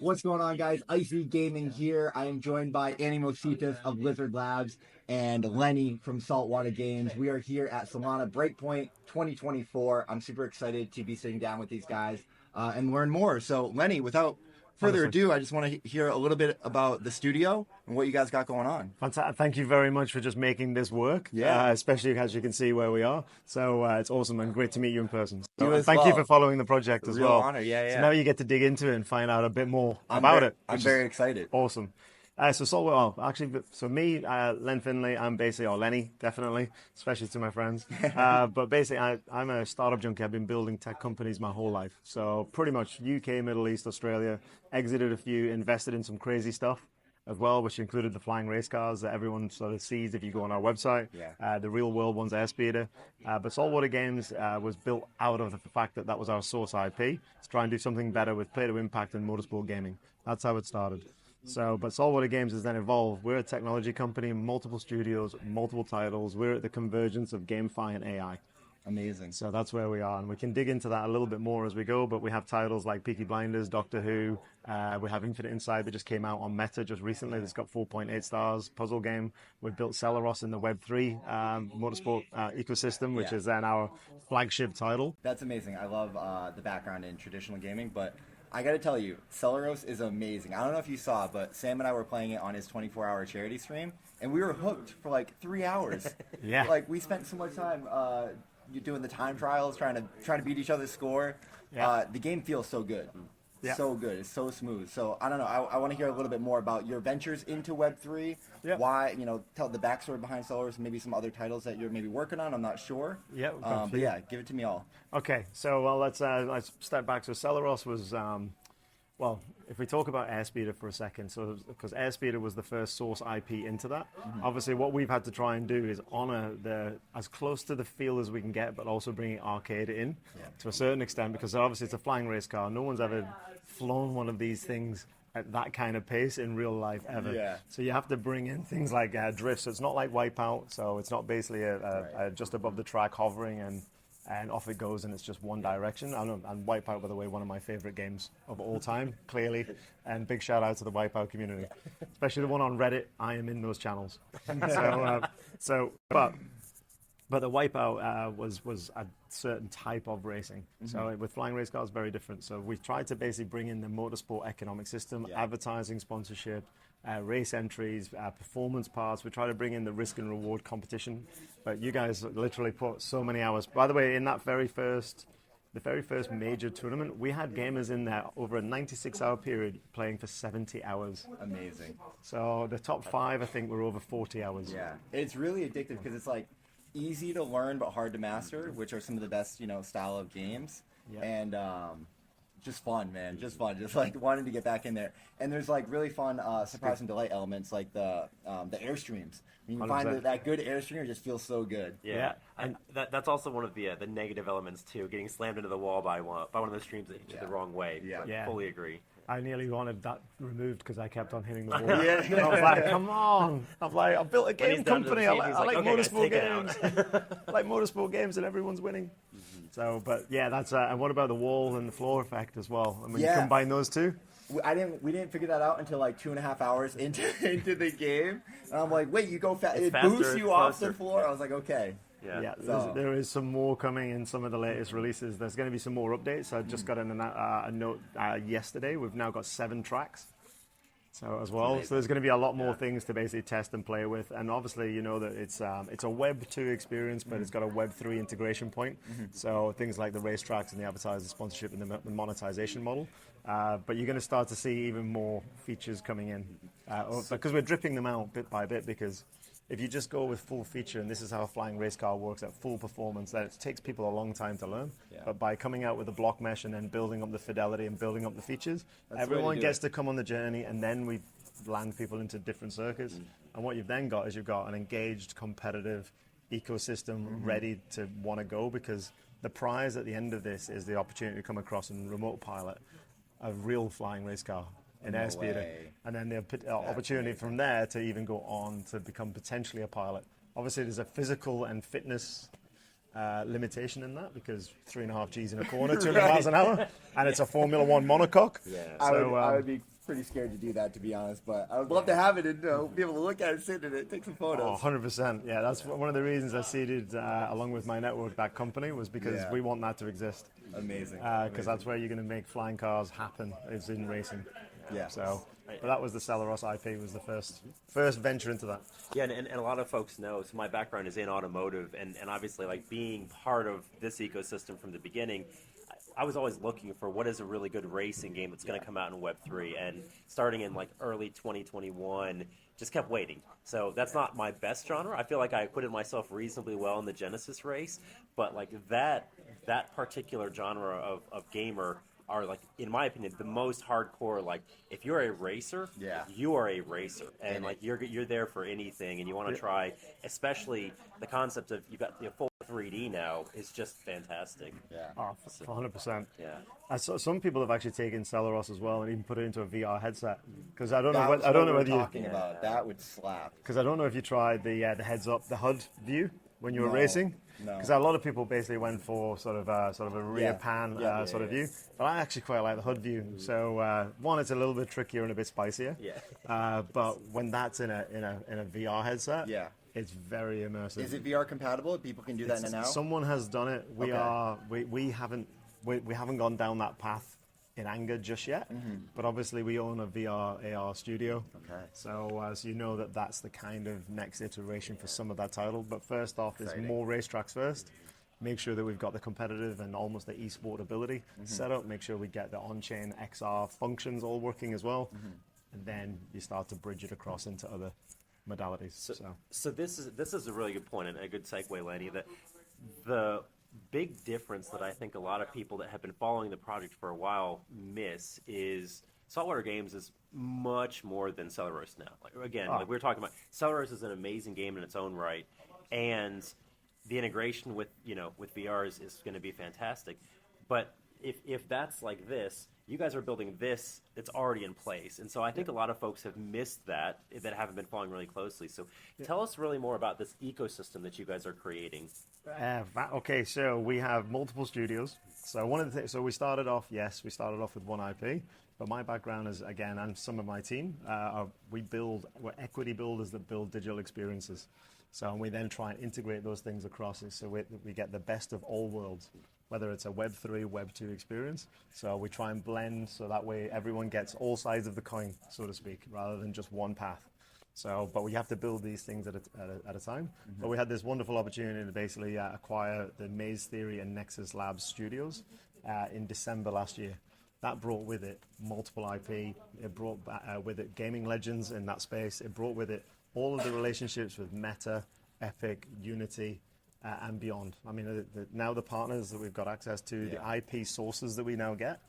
What's going on, guys? Icy Gaming here. I am joined by Animositas of Lizard Labs and Lenny from Saltwater Games. We are here at Solana Breakpoint 2024. I'm super excited to be sitting down with these guys and learn more. So, Lenny, without further Wonderful. ado, I just want to hear a little bit about the studio and what you guys got going on. Fantastic. Thank you very much for just making this work, Yeah. especially as you can see where we are. So it's awesome and great to meet you in person. You So, and as thank you for well. following the project as Real well. honor. Yeah, So yeah. now you get to dig into it and find out a bit more about it. I'm which very is excited. Awesome. So me, Len Finley, I'm basically, or Lenny, definitely, especially to my friends. But basically, I'm a startup junkie. I've been building tech companies my whole life. So pretty much UK, Middle East, Australia, exited a few, invested in some crazy stuff as well, which included the flying race cars that everyone sort of sees if you go on our website. Yeah. The real world one's Airspeeder. But Saltwater Games was built out of the fact that that was our source IP to try and do something better with Play2Impact and motorsport gaming. That's how it started. But Saltwater Games has then evolved. We're a technology company, multiple studios, multiple titles. We're at the convergence of GameFi and AI. Amazing. So that's where we are, and we can dig into that a little bit more as we go, but we have titles like Peaky Blinders, Doctor Who, we have Infinite Insight that just came out on Meta just recently, that's got 4.8 stars, puzzle game. We've built Celeros in the Web3 motorsport ecosystem, which is then our flagship title. That's amazing. I love the background in traditional gaming, but I got to tell you, Celeros is amazing. I don't know if you saw, but Sam and I were playing it on his 24-hour charity stream, and we were hooked for like 3 hours. Yeah. Like we spent so much time doing the time trials, trying to beat each other's score. Yeah. The game feels so good. Yeah. So good. It's so smooth. So I don't know. I want to hear a little bit more about your ventures into Web3. Yeah. Why, tell the backstory behind Celeros, maybe some other titles that you're maybe working on. I'm not sure. Yeah. But yeah, give it to me all. Okay, so let's step back. So Celeros was, if we talk about Airspeeder for a second, so because Airspeeder was the first source IP into that, obviously what we've had to try and do is honor as close to the feel as we can get, but also bringing arcade in to a certain extent, because obviously it's a flying race car. No one's ever flown one of these things at that kind of pace in real life ever. Yeah. So you have to bring in things like drift. So it's not like Wipeout. So it's not basically just above the track hovering and off it goes, and it's just one direction. And Wipeout, by the way, one of my favorite games of all time, clearly. And big shout out to the Wipeout community, especially the one on Reddit. I am in those channels. But the Wipeout was a certain type of racing. So with flying race cars, very different. So we've tried to basically bring in the motorsport economic system, advertising, sponsorship, race entries, performance parts. We try to bring in the risk and reward competition. But you guys literally put so many hours. By the way, in that the very first major tournament, we had gamers in there over a 96-hour period playing for 70 hours. Amazing. So the top 5, I think, were over 40 hours. Yeah, it's really addictive because it's like easy to learn but hard to master, which are some of the best, style of games. Yeah. And just fun, man. Just fun. Just like wanting to get back in there. And there's like really fun surprise and delight elements like the airstreams. When you 100%. find that good airstream, it just feels so good. Yeah, and that's also one of the negative elements too. Getting slammed into the wall by one of those streams that hit you the wrong way. Yeah. But Yeah. fully agree. I nearly wanted that removed because I kept on hitting the wall. Yeah. I was like, come on. I built a When game he's done to the company. I machine, like, he's I like like, "Okay, guys, motorsport take it out." games. I like motorsport games and everyone's winning. So, but yeah, that's, and what about the wall and the floor effect as well? I mean, you Yeah. combine those two? We didn't figure that out until like 2.5 hours into the game. And I'm like, wait, you go fast. It's It faster, boosts it's you off the closer. floor. I was like, okay. Yeah. So- There is some more coming in some of the latest releases. There's going to be some more updates. I just got a note yesterday. We've now got 7 tracks. So as well, so there's going to be a lot more things to basically test and play with, and obviously you know that it's a Web 2 experience, but it's got a Web 3 integration point. So things like the racetracks and the advertising sponsorship and the monetization model. But you're going to start to see even more features coming in because we're dripping them out bit by bit. Because if you just go with full feature, and this is how a flying race car works at full performance, then it takes people a long time to learn. Yeah. But by coming out with the block mesh and then building up the fidelity and building up the features, That's the way to everyone do gets it. to come on the journey, and then we land people into different circuits. And what you've then got is you've got an engaged, competitive ecosystem ready to want to go, because the prize at the end of this is the opportunity to come across and remote pilot a real flying race car in No airspeeder, way. and then the opportunity from there to even go on to become potentially a pilot. Obviously, there's a physical and fitness limitation in that because 3.5 Gs in a corner, 200 miles an hour, and it's a Formula One monocoque. Yeah. So, I would be pretty scared to do that, to be honest, but I would love to have it and be able to look at it, sit in it, take some photos. Oh, 100%. Yeah, that's one of the reasons I seeded, along with my network, that company was because we want that to exist. Amazing. Because that's where you're going to make flying cars happen, is in racing. Yeah. So, but that was the Celeros IP, was the first venture into that. Yeah, and a lot of folks know, so my background is in automotive, and obviously, like, being part of this ecosystem from the beginning, I was always looking for what is a really good racing game that's going to come out in Web3, and starting in, like, early 2021, just kept waiting. So that's not my best genre. I feel like I acquitted myself reasonably well in the Genesis race, but, like, that particular genre of gamer are, like, in my opinion, the most hardcore. Like, if you're a racer, you are a racer, and like you're there for anything, and you want to try. Especially the concept of you've got the full 3D now is just fantastic. Yeah. Oh, 100%. Yeah. Some people have actually taken Celeros as well and even put it into a VR headset. Because I don't That know. was I don't what know we whether were you. talking about. That would slap. Because I don't know if you tried the heads up, the HUD view when you were No, racing. no. Because a lot of people basically went for sort of a rear pan sort of view. But I actually quite like the HUD view. So one, it's a little bit trickier and a bit spicier. Yeah. But when that's in a VR headset, Yeah. it's very immersive. Is it VR compatible? People can do that now? Someone has done it. We haven't gone down that path in anger just yet, but obviously we own a VR AR studio. Okay. So you know that's the kind of next iteration for some of that title. But first off is more racetracks first. Make sure that we've got the competitive and almost the esport ability set up. Make sure we get the on-chain XR functions all working as well, and then you start to bridge it across into other modalities. So this is a really good point and a good segue, Lenny. That the big difference that I think a lot of people that have been following the project for a while miss is Saltwater Games is much more than Celeros now. Like, again, like we were talking about, Celeros is an amazing game in its own right, and the integration with VR is going to be fantastic. But if that's like this, you guys are building this that's already in place. And so I think a lot of folks have missed that haven't been following really closely. So tell us really more about this ecosystem that you guys are creating. Okay, so we have multiple studios. So one of the things, so we started off with one IP, but my background is, again, and some of my team, we're equity builders that build digital experiences. So we then try and integrate those things across it so we get the best of all worlds, whether it's a Web3, Web2 experience. So we try and blend so that way everyone gets all sides of the coin, so to speak, rather than just one path. So, but we have to build these things at a time. But we had this wonderful opportunity to basically acquire the Maze Theory and Nexus Labs studios in December last year. That brought with it multiple IP. It brought with it gaming legends in that space. It brought with it all of the relationships with Meta, Epic, Unity, and beyond. I mean, now the partners that we've got access to, the IP sources that we now get,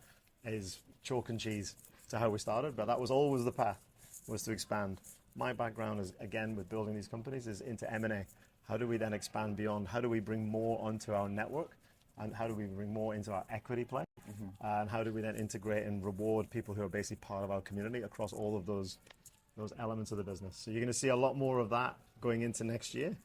is chalk and cheese to how we started. But that was always the path, was to expand. My background is, again, with building these companies, is into M&A. How do we then expand beyond? How do we bring more onto our network? And how do we bring more into our equity play? And how do we then integrate and reward people who are basically part of our community across all of those elements of the business? So you're going to see a lot more of that going into next year.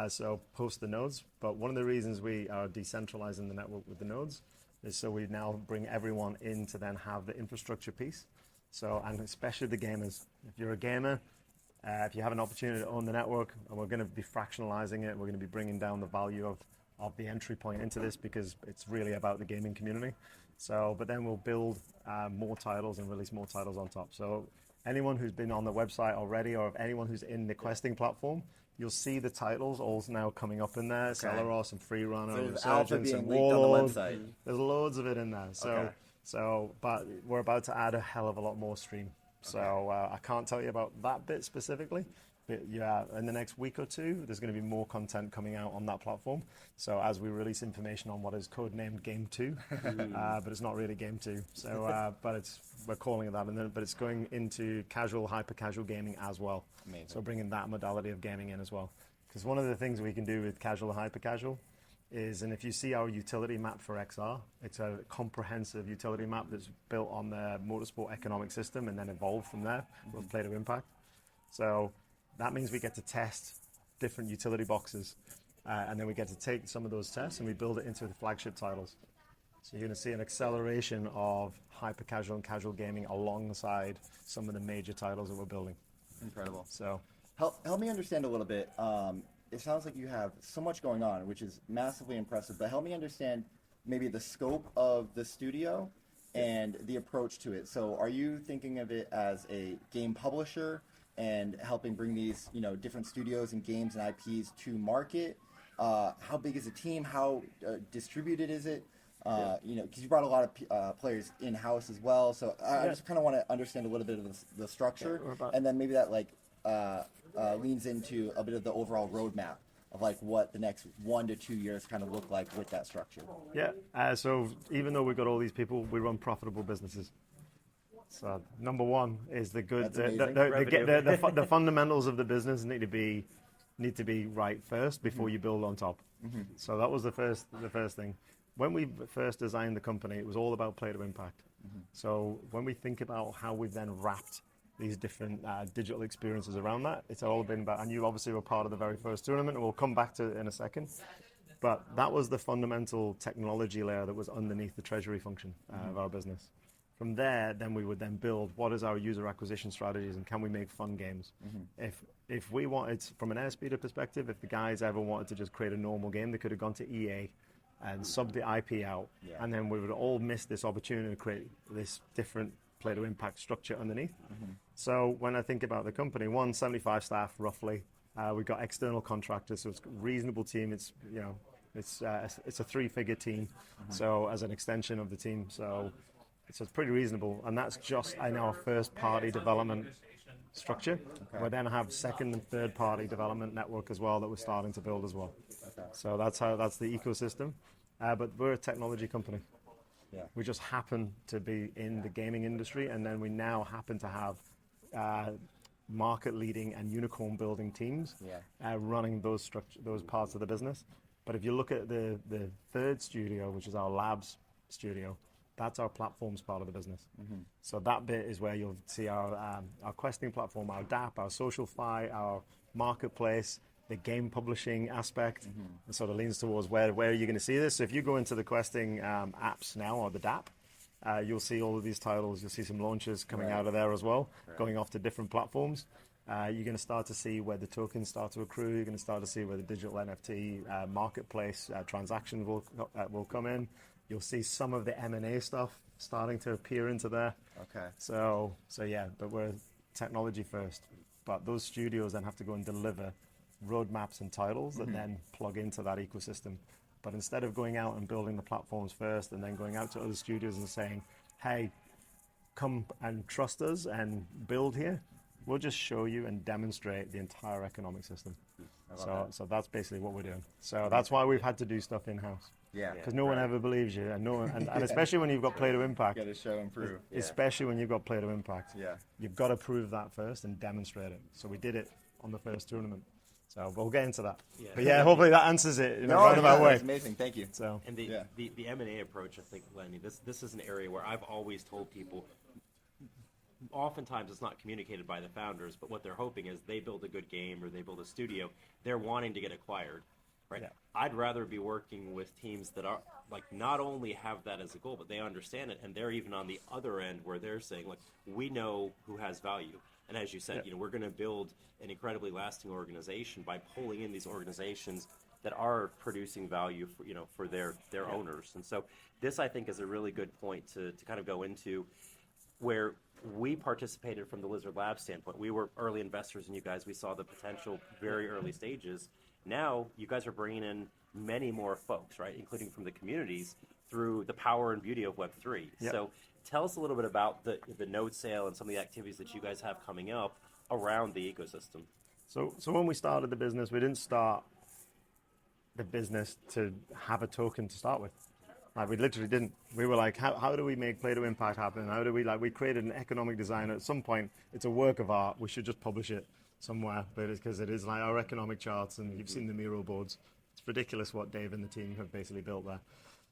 So post the nodes. But one of the reasons we are decentralizing the network with the nodes is so we now bring everyone in to then have the infrastructure piece. So, and especially the gamers. If you're a gamer, if you have an opportunity to own the network, and we're going to be fractionalizing it, we're going to be bringing down the value of the entry point into this because it's really about the gaming community. So, but then we'll build more titles and release more titles on top. So anyone who's been on the website already, or anyone who's in the questing platform, you'll see the titles all now coming up in there. Okay. Celeros and Freerunner and Resurgence and Warlord. There's loads of it in there. So, but we're about to add a hell of a lot more stream. So I can't tell you about that bit specifically. But yeah, in the next week or two, there's going to be more content coming out on that platform. So as we release information on what is codenamed Game 2, but it's not really Game 2. So, but we're calling it that. But it's going into casual, hyper-casual gaming as well. Amazing. So bringing that modality of gaming in as well. Because one of the things we can do with casual and hyper-casual is, and if you see our utility map for XR, it's a comprehensive utility map that's built on the motorsport economic system and then evolved from there with Play2Impact. So that means we get to test different utility boxes. and then we get to take some of those tests and we build it into the flagship titles. So you're going to see an acceleration of hyper casual and casual gaming alongside some of the major titles that we're building. Incredible. So help me understand a little bit. It sounds like you have so much going on, which is massively impressive, but help me understand maybe the scope of the studio and the approach to it. So are you thinking of it as a game publisher and helping bring these, different studios and games and IPs to market? How big is the team? How distributed is it? Because you brought a lot of players in-house as well. So I just kind of want to understand a little bit of the structure, and then maybe that leans into a bit of the overall roadmap of what the next 1 to 2 years kind of look like with that structure. Yeah. So even though we've got all these people, we run profitable businesses. So number one is the fundamentals of the business need to be right first before you build on top. Mm-hmm. So that was the first thing. When we first designed the company, it was all about Play2Impact. Mm-hmm. So when we think about how we've then wrapped these different digital experiences around that, it's all been about, and you obviously were part of the very first tournament, and we'll come back to it in a second. But that was the fundamental technology layer that was underneath the treasury function of our business. From there, then we would then build what is our user acquisition strategies and can we make fun games. Mm-hmm. If we wanted, from an airspeeder perspective, if the guys ever wanted to just create a normal game, they could have gone to EA and subbed the IP out, and then we would all miss this opportunity to create this different Play2Impact structure underneath. Mm-hmm. So when I think about the company, 175 staff roughly. We've got external contractors, so it's a reasonable team. It's a 3-figure team, so as an extension of the team. So it's pretty reasonable, and that's just in our first-party development structure. Okay. We then have second and third-party development network as well that we're starting to build as well. Okay. So that's the ecosystem. But we're a technology company. Yeah. We just happen to be in the gaming industry, and then we now happen to have market-leading and unicorn-building teams running those parts of the business. But if you look at the third studio, which is our labs studio, that's our platforms part of the business. Mm-hmm. So that bit is where you'll see our questing platform, our DApp, our SocialFi, our marketplace, the game publishing aspect. Mm-hmm. It sort of leans towards where are you going to see this. So if you go into the questing apps now, or the DApp, you'll see all of these titles. You'll see some launches coming out of there as well, going off to different platforms. You're going to start to see where the tokens start to accrue. You're going to start to see where the digital NFT marketplace transactions will come in. You'll see some of the M&A stuff starting to appear into there. Okay. So yeah, but we're technology first. But those studios then have to go and deliver roadmaps and titles that then plug into that ecosystem. But instead of going out and building the platforms first and then going out to other studios and saying, hey, come and trust us and build here, we'll just show you and demonstrate the entire economic system. So that's basically what we're doing. So that's why we've had to do stuff in-house. Yeah. Because no one ever believes you, and and especially when you've got Play2Impact. Got to show and prove. Especially when you've got Play2Impact. Yeah. You've got to prove that first and demonstrate it. So we did it on the first tournament. So we'll get into that. Yeah. But yeah, hopefully that answers it in a roundabout way. That's amazing. Thank you. So and the M&A approach, I think, Lenny, this is an area where I've always told people. Oftentimes it's not communicated by the founders, but what they're hoping is they build a good game or they build a studio. They're wanting to get acquired. Right? Yeah. I'd rather be working with teams that are not only have that as a goal, but they understand it, and they're even on the other end where they're saying, we know who has value. And as you said, we're going to build an incredibly lasting organization by pulling in these organizations that are producing value for their owners. And so this, I think, is a really good point to kind of go into where we participated from the Lizard Lab standpoint. We were early investors in you guys. We saw the potential very early stages. Now you guys are bringing in many more folks, right, including from the communities through the power and beauty of Web3. Yep. So tell us a little bit about the node sale and some of the activities that you guys have coming up around the ecosystem. So when we started the business, we didn't start the business to have a token to start with. We literally didn't. We were like, how do we make Play2Impact happen? How do we created an economic design. At some point, it's a work of art. We should just publish it somewhere, but it's because it is our economic charts, and you've seen the Miro boards. It's ridiculous what Dave and the team have basically built there.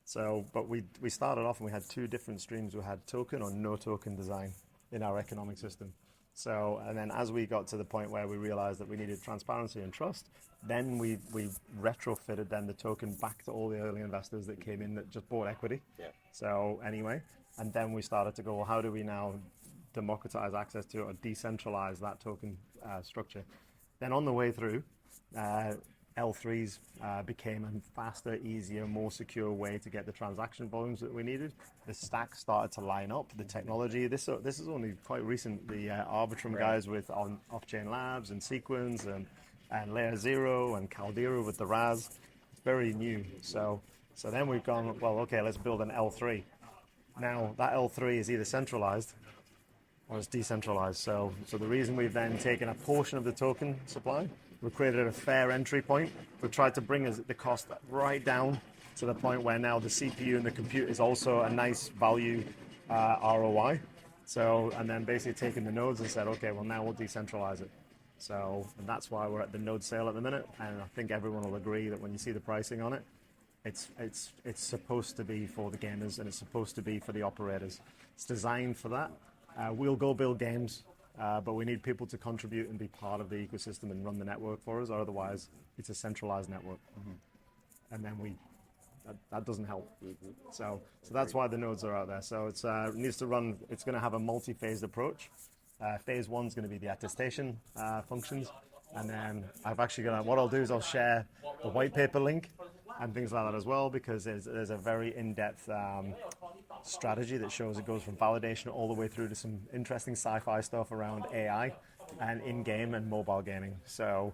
So, but we started off and we had two different streams. We had token or no token design in our economic system. So, and then as we got to the point where we realized that we needed transparency and trust, then we retrofitted then the token back to all the early investors that came in that just bought equity. Yeah. So anyway, and then we started to go, well, how do we now democratize access to or decentralize that token structure? Then on the way through, L3s became a faster, easier, more secure way to get the transaction volumes that we needed. The stack started to line up. The technology, this is only quite recent. The Arbitrum guys with Off-Chain Labs and Sequence and Layer 0 and Caldera with the RAS, it's very new. So then we've gone, well, okay, let's build an L3. Now that L3 is either centralized or it's decentralized. So the reason we've then taken a portion of the token supply, we've created a fair entry point. We've tried to bring the cost right down to the point where now the CPU and the compute is also a nice value ROI. So, and then basically taking the nodes and said, okay, well now we'll decentralize it. So, and that's why we're at the node sale at the minute. And I think everyone will agree that when you see the pricing on it, it's supposed to be for the gamers and it's supposed to be for the operators. It's designed for that. We'll go build games, but we need people to contribute and be part of the ecosystem and run the network for us, or otherwise it's a centralized network. And then that doesn't help. So that's why the nodes are out there. So it needs to run, it's going to have a multi-phased approach. Phase 1 is going to be the attestation functions. And then what I'll do is I'll share the white paper link and things like that as well, because there's a very in-depth strategy that shows it goes from validation all the way through to some interesting sci-fi stuff around AI and in-game and mobile gaming. So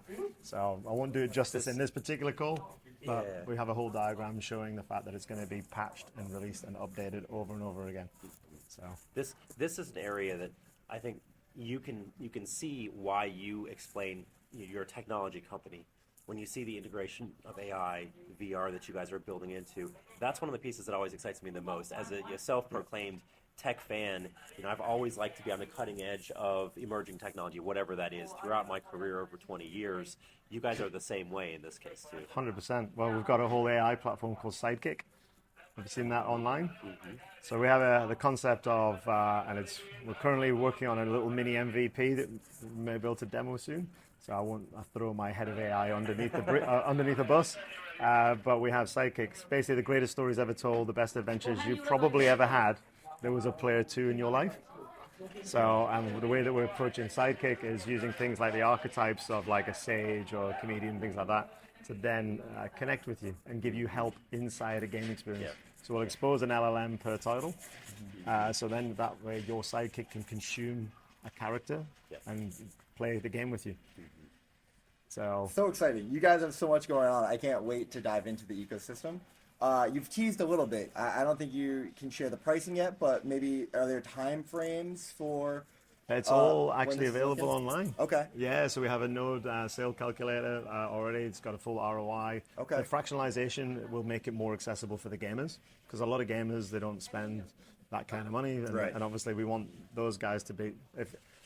I won't do it justice in this particular call, but we have a whole diagram showing the fact that it's going to be patched and released and updated over and over again. So this is an area that I think you can see why you explain you're a technology company. When you see the integration of AI, VR that you guys are building into, that's one of the pieces that always excites me the most. As a self-proclaimed tech fan, I've always liked to be on the cutting edge of emerging technology, whatever that is. Throughout my career over 20 years, you guys are the same way in this case too. 100%. Well, we've got a whole AI platform called Sidekick. Have you seen that online? So we have the concept of, and we're currently working on a little mini MVP that we may be able to demo soon. So I won't throw my head of AI underneath the bus. But we have Sidekicks. Basically, the greatest stories ever told, the best adventures you probably ever had. There was a player 2 in your life. So, and the way that we're approaching Sidekick is using things like the archetypes of like a sage or a comedian, things like that, to then connect with you and give you help inside a game experience. Yeah. So we'll expose an LLM per title. So then that way your Sidekick can consume a character and play the game with you. So exciting. You guys have so much going on. I can't wait to dive into the ecosystem. You've teased a little bit. I don't think you can share the pricing yet, but maybe are there time frames for... It's all actually available online. Okay. Yeah, so we have a node sale calculator already. It's got a full ROI. Okay. The fractionalization will make it more accessible for the gamers, because a lot of gamers, they don't spend that kind of money. And obviously we want those guys to be...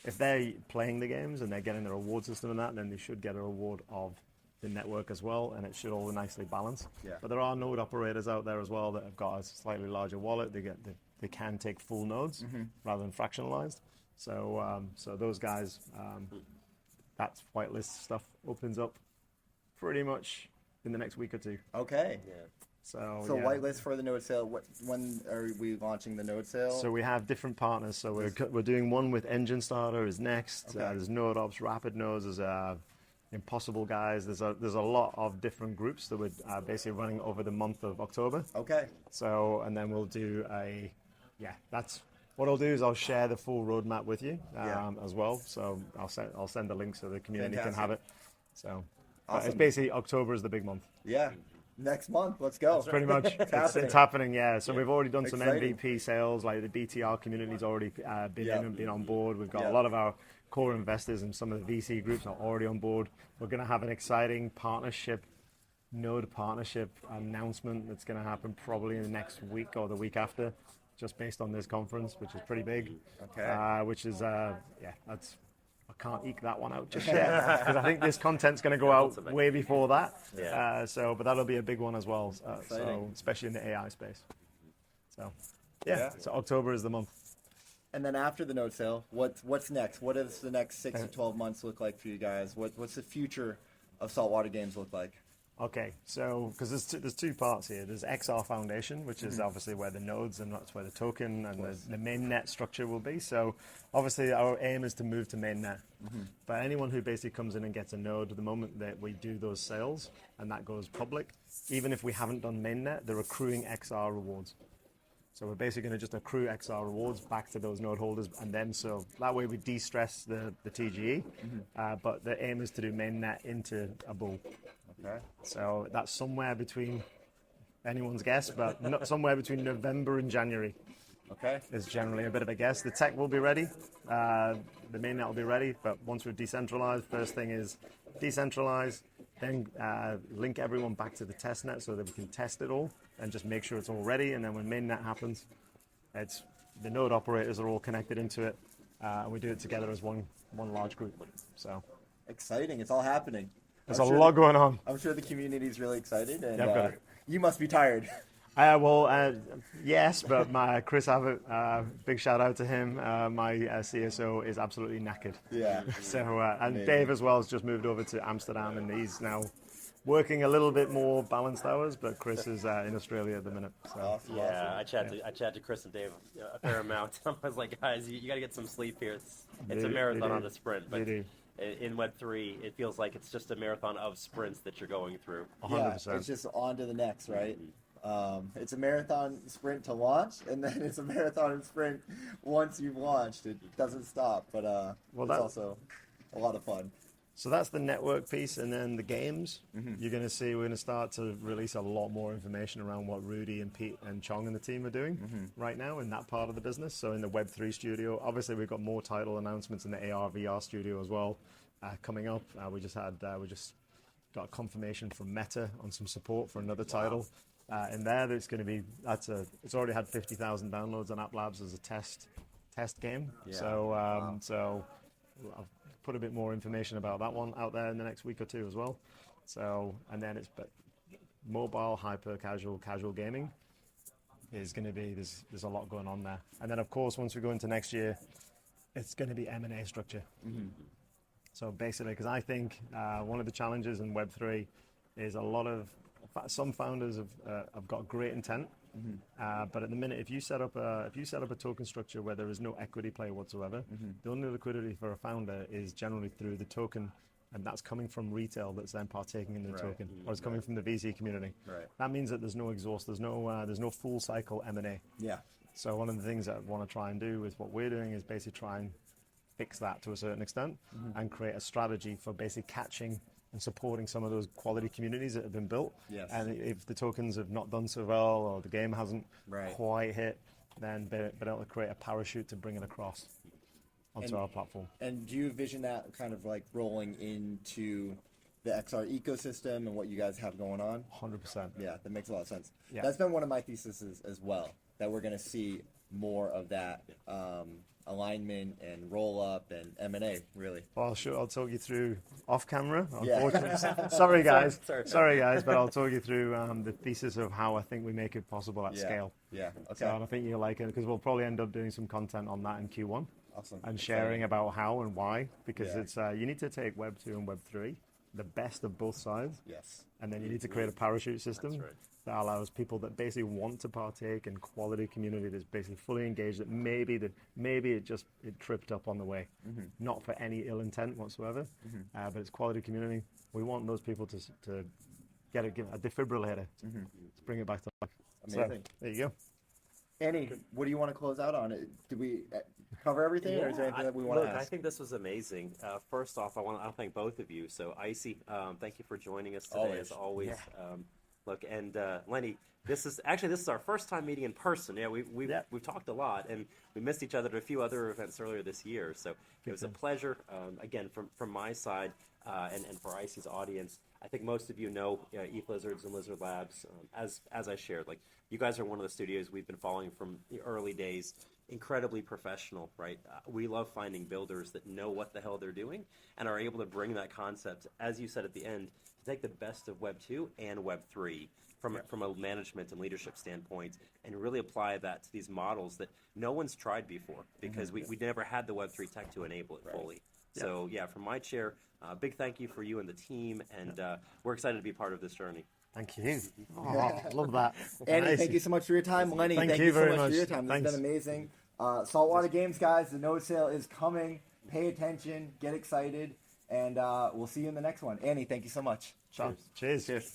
If they're playing the games and they're getting the reward system and that, then they should get a reward of the network as well, and it should all nicely balance. Yeah. But there are node operators out there as well that have got a slightly larger wallet. They can take full nodes rather than fractionalized. So those guys, that whitelist stuff opens up pretty much in the next week or two. Okay. Yeah. So whitelist for the node sale. When are we launching the node sale? So we have different partners. So we're doing one with Engine Starter is next. Okay. There's Node Ops, Rapid Nodes, there's Impossible Guys. There's a lot of different groups that we're basically running over the month of October. Okay. So, and then we'll do that's what I'll do is I'll share the full roadmap with you as well. So I'll send the link so the community can have it. So awesome. It's basically October is the big month. Yeah. Next month, let's go. Pretty much. It's happening, yeah. So we've already done some Exciting. MVP sales, like the BTR community's already been in and been on board. We've got a lot of our core investors and some of the VC groups are already on board. We're going to have an exciting node partnership announcement that's going to happen probably in the next week or the week after, just based on this conference, which is pretty big. Okay. Which is, I can't eke that one out just yet, because I think this content's going to go out way before that. Yeah. But that'll be a big one as well. So especially in the AI space. So, so October is the month. And then after the node sale, what's next? What does the next 6 to 12 months look like for you guys? What's the future of Saltwater Games look like? Okay, so because there's two parts here. There's XR Foundation, which is obviously where the nodes and that's where the token and the mainnet structure will be. So obviously our aim is to move to mainnet. But anyone who basically comes in and gets a node, the moment that we do those sales and that goes public, even if we haven't done mainnet, they're accruing XR rewards. So we're basically going to just accrue XR rewards back to those node holders, and then so that way we de-stress the TGE, but the aim is to do mainnet into a bull. Okay. So that's somewhere between anyone's guess, but somewhere between November and January. Okay. Is generally a bit of a guess. The tech will be ready, the mainnet will be ready, but once we've decentralized, first thing is decentralize, then link everyone back to the testnet so that we can test it all and just make sure it's all ready. And then when mainnet happens, it's the node operators are all connected into it, and we do it together as one large group. So exciting! It's all happening. There's a lot going on. I'm sure the community is really excited, and Yeah, you must be tired. Yes, but Chris Abbott, big shout out to him. My CSO is absolutely knackered. Yeah. So and Dave as well has just moved over to Amsterdam, and he's now working a little bit more balanced hours. But Chris is in Australia at the minute. So. Awesome. Yeah, I chatted to Chris and Dave a fair amount. I was like, guys, you got to get some sleep here. It's a marathon on a sprint, but in Web3, it feels like it's just a marathon of sprints that you're going through. 100%. Yeah, it's just on to the next, right? It's a marathon sprint to launch, and then it's a marathon sprint once you've launched. It doesn't stop, but it's also a lot of fun. So that's the network piece, and then the games. You're going to see we're going to start to release a lot more information around what Rudy and Pete and Chong and the team are doing right now in that part of the business. So in the Web3 studio, obviously we've got more title announcements in the AR VR studio as well coming up. We just got confirmation from Meta on some support for another title. In there, it's going to be it's already had 50,000 downloads on App Labs as a test game. Yeah. So I'll put a bit more information about that one out there in the next week or two as well. So and then it's mobile, hyper casual gaming is going to be there's a lot going on there. And then of course once we go into next year, it's going to be M&A structure. So basically, because I think one of the challenges in Web3 is some founders have got great intent, but at the minute, if you set up a token structure where there is no equity play whatsoever, the only liquidity for a founder is generally through the token, and that's coming from retail that's then partaking in the token, or it's coming from the VC community. Right. That means that there's no exhaust, there's no full cycle M&A. Yeah. So one of the things that I want to try and do with what we're doing is basically try and fix that to a certain extent and create a strategy for basically catching and supporting some of those quality communities that have been built. Yes. And if the tokens have not done so well or the game hasn't quite hit, then be able to create a parachute to bring it across onto our platform. And do you envision that kind of like rolling into the XR ecosystem and what you guys have going on? 100%. Yeah, that makes a lot of sense. Yeah. That's been one of my theses as well, that we're going to see more of that alignment and roll up and M&A, really. Well, sure, I'll talk you through off camera. Yeah. Sorry guys, but I'll talk you through the thesis of how I think we make it possible at scale. Yeah. Okay. So, and I think you'll like it because we'll probably end up doing some content on that in Q1. Awesome. And sharing about how and why, because it's you need to take Web 2 and Web 3, the best of both sides. Yes. And then you need to create a parachute system that allows people that basically want to partake in quality community that's basically fully engaged, that maybe it tripped up on the way, not for any ill intent whatsoever, but it's quality community. We want those people to give a defibrillator to bring it back to life. Amazing. So, there you go. Annie, what do you want to close out on? Did we cover everything, or is there anything that we want to ask? I think this was amazing. First off, I'll thank both of you. So, Icy, thank you for joining us today, as always. Yeah. Look, and Lenny, this is our first time meeting in person. Yeah, we've talked a lot, and we missed each other at a few other events earlier this year. So it was a pleasure. Again, from my side, and for Icy's audience, I think most of you know Eth Lizards and Lizard Labs. As I shared, like you guys are one of the studios we've been following from the early days. incredibly professional, right? We love finding builders that know what the hell they're doing and are able to bring that concept, as you said at the end, to take the best of Web 2 and Web 3 from a management and leadership standpoint and really apply that to these models that no one's tried before because we never had the Web 3 tech to enable it fully. So, yeah, from my chair, big thank you for you and the team, and we're excited to be part of this journey. Thank you. Oh, love that. Annie, Nice. thank you so much for your time. Lenny, Thank thank you you so very much for much. your time. This has Thanks. been amazing. Saltwater Games, guys, the node sale is coming. Pay attention, get excited, and we'll see you in the next one. Annie, thank you so much. Cheers. Cheers.